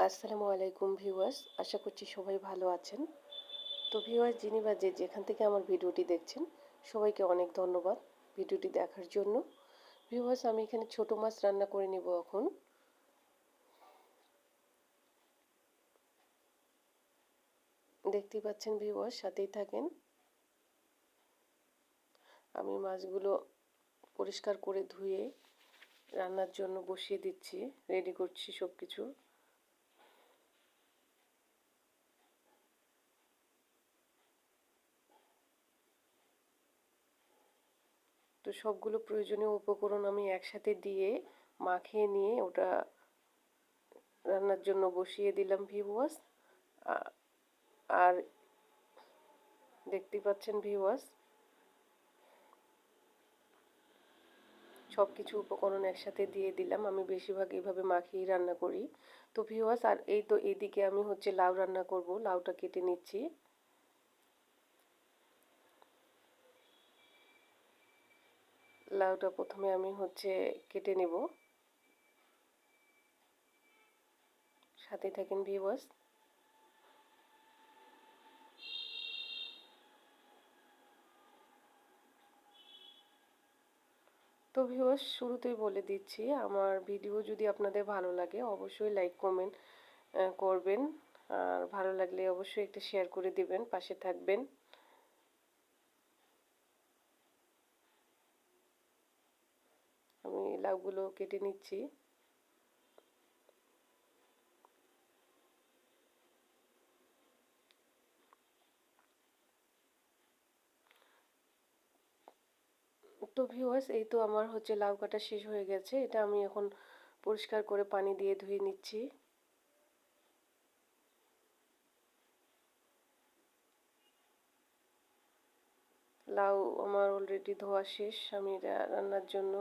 আসসালামু আলাইকুম ভিউয়ার্স, আশা করছি সবাই ভালো আছেন। তো ভিউয়ার্স, যিনি বা যেখান থেকে আমার ভিডিওটি দেখছেন সবাইকে অনেক ধন্যবাদ ভিডিওটি দেখার জন্য। ভিউয়ার্স, আমি এখানে ছোট মাছ রান্না করে নিব এখন। দেখতেই পাচ্ছেন ভিউয়ার্স, সাথেই থাকেন। আমি মাছগুলো পরিষ্কার করে ধুয়ে রান্নার জন্য বসিয়ে দিচ্ছি, রেডি করছি সব কিছু। তো সবগুলো প্রয়োজনীয় উপকরণ আমি একসাথে দিয়ে মাখিয়ে নিয়ে ওটা রান্নার জন্য বসিয়ে দিলাম ভিউয়ার্স। আর দেখতেই পাচ্ছেন ভিউয়ার্স, সব কিছু উপকরণ একসাথে দিয়ে দিলাম। আমি বেশিরভাগ এইভাবে মাখিয়ে রান্না করি। তো ভিউয়ার্স, আর এই তো এইদিকে আমি লাউ রান্না করব। লাউটা কেটে নিচ্ছি। লাউটা প্রথমে আমি কেটে নেব। সাথে থাকেন ভিউয়ার্স। তো ভিউয়ার্স, শুরুতেই বলে দিচ্ছি, আমার ভিডিও যদি আপনাদের ভালো লাগে অবশ্যই লাইক কমেন্ট করবেন। আর ভালো লাগলে অবশ্যই একটা শেয়ার করে দিবেন, পাশে থাকবেন। আমি লাউগুলো কেটে নিচ্ছি। তো ভিউয়ার্স, এই তো আমার লাউ কাটা শেষ হয়ে গেছে। এটা আমি এখন পরিষ্কার করে পানি দিয়ে ধুয়ে নিচ্ছি। লাউ আমার অলরেডি ধোয়া শেষ। আমি এটা রান্নার জন্য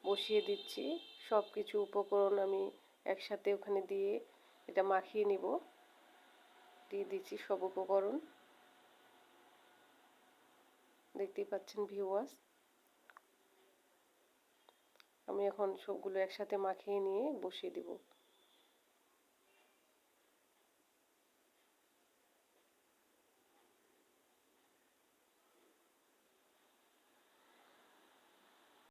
বসিয়ে দিচ্ছি। সব কিছু উপকরণ আমি একসাথে ওখানে দিয়ে এটা মাখিয়ে নিব। দিয়ে দিচ্ছি সব উপকরণ, দেখতেই পাচ্ছেন ভিউয়ার্স। আমি এখন সবগুলো একসাথে মাখিয়ে নিয়ে বসিয়ে দিব।